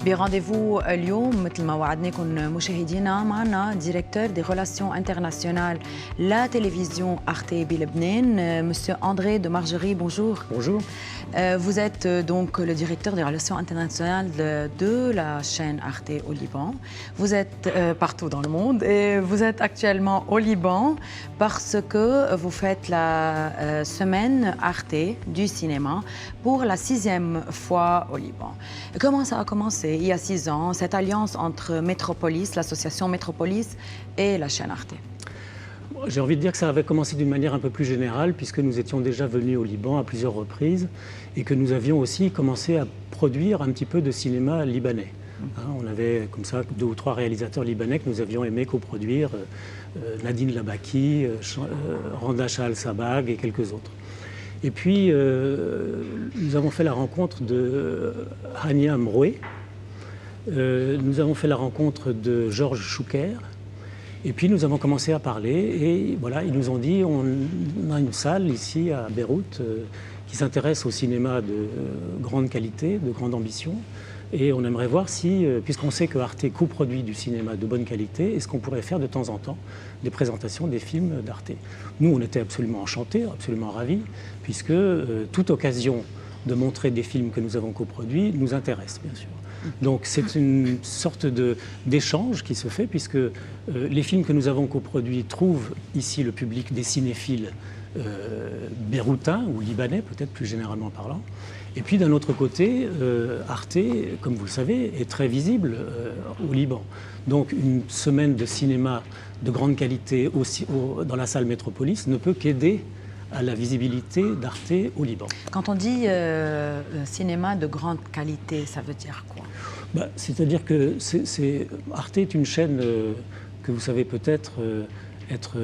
برانديفو اليوم مثل ما وعدناكم مشاهدينا معنا ديريكتور دي ريلاسيون انترناسيونال لا تلفزيون ارتي بلبنان monsieur André de Margerie. Bonjour. Bonjour. Vous êtes donc le directeur des relations internationales de la chaîne Arte au Liban. Vous êtes partout dans le monde et vous êtes actuellement au Liban parce que vous faites la semaine Arte du cinéma pour la 6e fois au Liban. Comment ça a commencé il y a 6 ans, cette alliance entre Métropolis, l'association Métropolis et la chaîne Arte? J'ai envie de dire que ça avait commencé d'une manière un peu plus générale puisque nous étions déjà venus au Liban à plusieurs reprises et que nous avions aussi commencé à produire un petit peu de cinéma libanais. On avait comme ça 2 ou 3 réalisateurs libanais que nous avions aimé coproduire, Nadine Labaki, Randa Al-Sabag et quelques autres. Et puis nous avons fait la rencontre de Hania Mroué, nous avons fait la rencontre de Georges Chouker. Et puis nous avons commencé à parler et voilà, ils nous ont dit on a une salle ici à Beyrouth qui s'intéresse au cinéma de grande qualité, de grande ambition. Et on aimerait voir si, puisqu'on sait que Arte coproduit du cinéma de bonne qualité, est-ce qu'on pourrait faire de temps en temps des présentations des films d'Arte. Nous, on était absolument enchantés, absolument ravis, puisque toute occasion de montrer des films que nous avons coproduits nous intéresse, bien sûr. Donc c'est une sorte d'échange qui se fait puisque les films que nous avons coproduits trouvent ici le public des cinéphiles beyrouthins ou libanais, peut-être plus généralement parlant. Et puis d'un autre côté, Arte, comme vous le savez, est très visible au Liban. Donc une semaine de cinéma de grande qualité dans la salle Métropolis ne peut qu'aider à la visibilité d'Arte au Liban. Quand on dit cinéma de grande qualité, ça veut dire quoi? C'est-à-dire que Arte est une chaîne que vous savez peut-être être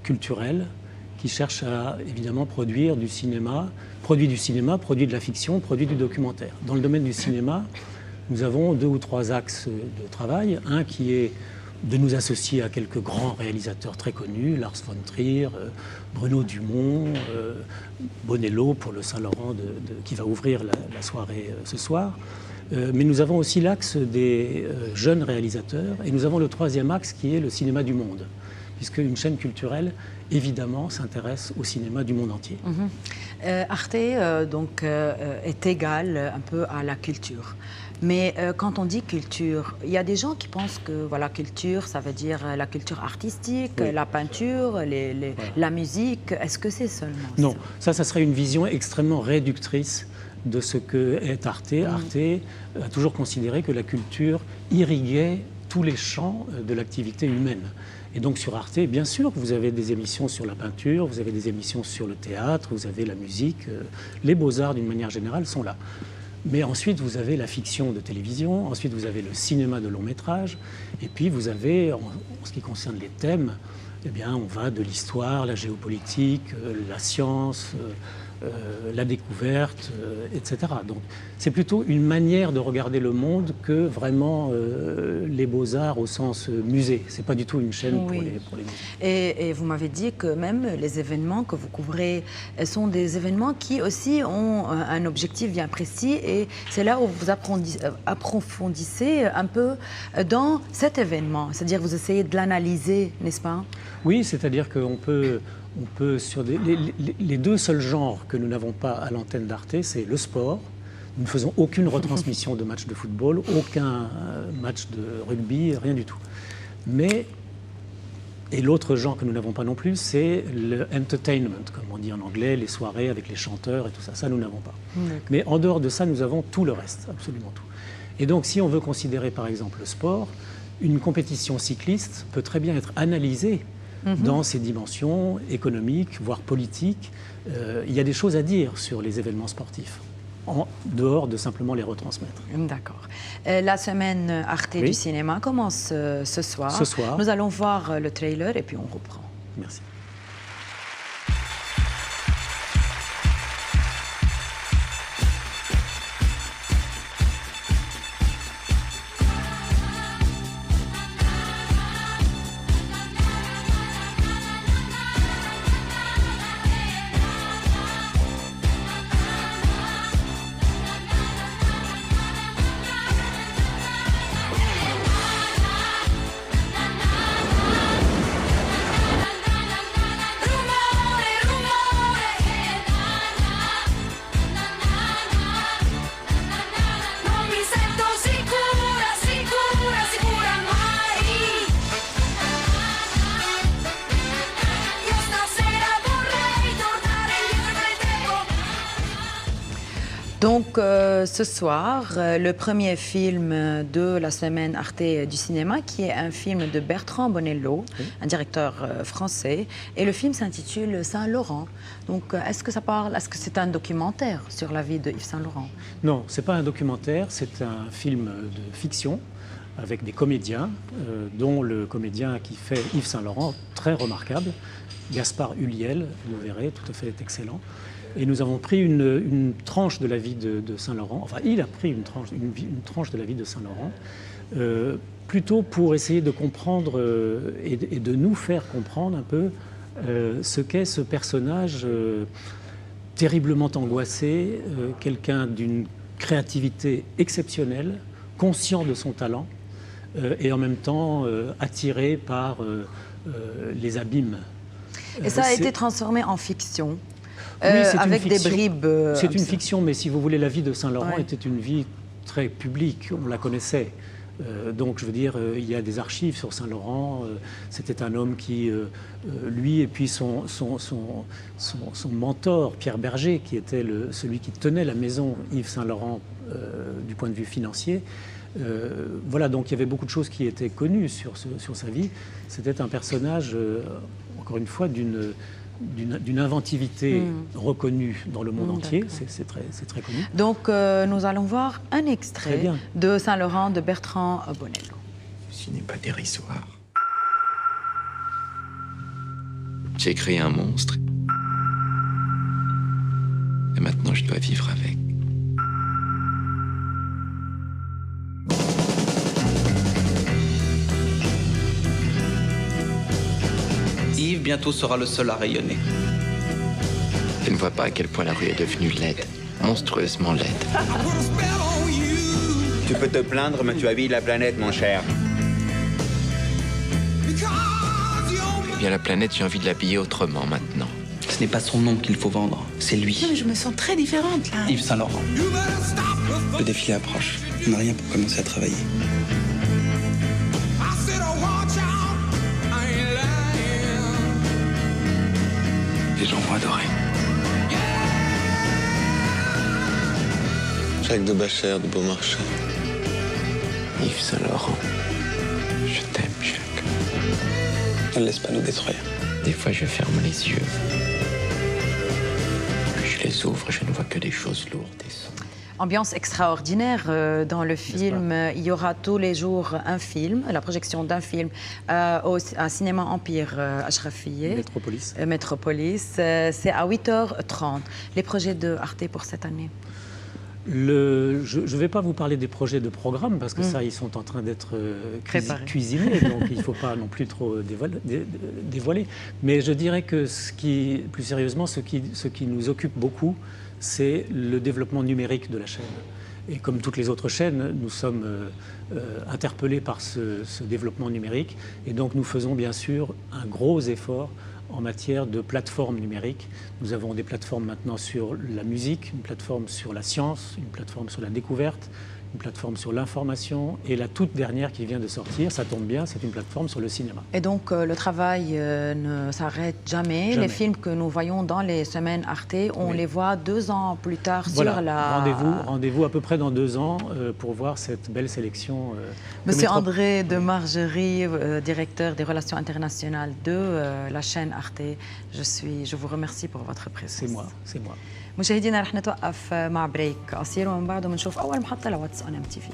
culturelle, qui cherche à évidemment produire du cinéma, produit de la fiction, produit du documentaire. Dans le domaine du cinéma, nous avons 2 ou 3 axes de travail. Un qui est de nous associer à quelques grands réalisateurs très connus, Lars von Trier, Bruno Dumont, Bonello pour le Saint-Laurent qui va ouvrir la soirée ce soir. Mais nous avons aussi l'axe des jeunes réalisateurs et nous avons le 3e axe qui est le cinéma du monde, puisque une chaîne culturelle, évidemment, s'intéresse au cinéma du monde entier. Arte donc, est égal un peu à la culture. Mais quand on dit culture, il y a des gens qui pensent que voilà, culture, ça veut dire la culture artistique, oui, la peinture, voilà, la musique. Est-ce que c'est seulement Non, ça serait une vision extrêmement réductrice de ce qu'est Arte. Arte a toujours considéré que la culture irriguait tous les champs de l'activité humaine. Et donc sur Arte, bien sûr, vous avez des émissions sur la peinture, vous avez des émissions sur le théâtre, vous avez la musique, les beaux-arts d'une manière générale sont là. Mais ensuite, vous avez la fiction de télévision, ensuite vous avez le cinéma de long métrage, et puis vous avez, en ce qui concerne les thèmes, eh bien, on va de l'histoire, la géopolitique, la science, la découverte, etc. Donc c'est plutôt une manière de regarder le monde que vraiment les beaux-arts au sens musée. Ce n'est pas du tout une chaîne pour les musées. Et vous m'avez dit que même les événements que vous couvrez sont des événements qui aussi ont un objectif bien précis et c'est là où vous approfondissez un peu dans cet événement. C'est-à-dire vous essayez de l'analyser, n'est-ce pas? Oui, c'est-à-dire qu'on peut... sur les 2 seuls genres que nous n'avons pas à l'antenne d'Arte, c'est le sport. Nous ne faisons aucune retransmission de match de football, aucun match de rugby, rien du tout. Et l'autre genre que nous n'avons pas non plus, c'est le entertainment, comme on dit en anglais, les soirées avec les chanteurs et tout ça. Ça, nous n'avons pas. Mais en dehors de ça, nous avons tout le reste, absolument tout. Et donc, si on veut considérer par exemple le sport, une compétition cycliste peut très bien être analysée dans ses dimensions économiques, voire politiques. Il y a des choses à dire sur les événements sportifs, en dehors de simplement les retransmettre. D'accord. La semaine Arte du cinéma commence ce soir. Ce soir. Nous allons voir le trailer et puis on reprend. Merci. Donc ce soir, le premier film de la semaine Arte du cinéma, qui est un film de Bertrand Bonello, un directeur français, et le film s'intitule Saint-Laurent. Donc est-ce que c'est un documentaire sur la vie de Yves Saint-Laurent? Non, c'est pas un documentaire, c'est un film de fiction avec des comédiens, dont le comédien qui fait Yves Saint-Laurent, très remarquable, Gaspard Ulliel, vous verrez, tout à fait excellent. Et nous avons pris une tranche de la vie de Saint-Laurent, enfin il a pris une tranche de la vie de Saint-Laurent, plutôt pour essayer de comprendre et de nous faire comprendre un peu ce qu'est ce personnage terriblement angoissé, quelqu'un d'une créativité exceptionnelle, conscient de son talent et en même temps attiré par les abîmes. Et ça a été transformé en fiction. Oui, avec des bribes. C'est une fiction, mais si vous voulez, la vie de Saint-Laurent était une vie très publique, on la connaissait. Donc, je veux dire, il y a des archives sur Saint-Laurent. C'était un homme qui, lui et puis son mentor, Pierre Berger, qui était celui qui tenait la maison Yves Saint-Laurent du point de vue financier. Voilà, donc il y avait beaucoup de choses qui étaient connues sur sa vie. C'était un personnage, encore une fois, d'une inventivité reconnue dans le monde entier, c'est très connu. Donc nous allons voir un extrait de Saint-Laurent de Bertrand Bonello. Ceci n'est pas dérisoire. J'ai créé un monstre. Et maintenant je dois vivre avec. Yves bientôt sera le seul à rayonner. Je ne vois pas à quel point la rue est devenue laide, monstrueusement laide. Tu peux te plaindre, mais tu habilles la planète, mon cher. Eh bien, la planète, j'ai envie de l'habiller autrement maintenant. Ce n'est pas son nom qu'il faut vendre, c'est lui. Non, mais je me sens très différente, là. Yves Saint-Laurent. Le défilé approche. On n'a rien pour commencer à travailler. Les gens vont adorer. Jacques de Bachère, de Beaumarchais. Yves Saint-Laurent, je t'aime, Jacques. Ne laisse pas nous détruire. Des fois, je ferme les yeux. Puis je les ouvre, je ne vois que des choses lourdes et sombres. Ambiance extraordinaire dans le film. Il y aura tous les jours un film, la projection d'un film à Cinéma Empire Achrafiyeh. Métropolis. C'est à 8h30. Les projets de Arte pour cette année? Je ne vais pas vous parler des projets de programme parce que ça, ils sont en train d'être cuisinés, donc il ne faut pas non plus trop dévoiler. Mais je dirais que plus sérieusement, ce qui nous occupe beaucoup, c'est le développement numérique de la chaîne. Et comme toutes les autres chaînes, nous sommes interpellés par ce développement numérique. Et donc nous faisons bien sûr un gros effort en matière de plateformes numériques. Nous avons des plateformes maintenant sur la musique, une plateforme sur la science, une plateforme sur la découverte, une plateforme sur l'information et la toute dernière qui vient de sortir, ça tombe bien, c'est une plateforme sur le cinéma. Et donc le travail ne s'arrête jamais. Les films que nous voyons dans les semaines Arte, on les voit 2 ans plus tard sur la... Rendez-vous à peu près dans 2 ans pour voir cette belle sélection. Monsieur André de Margerie, directeur des relations internationales de la chaîne Arte, je vous remercie pour votre présence. C'est moi. مشاهدينا رح نتوقف مع بريك قصير ومن بعده بنشوف أول محطة لواتس أون MTV.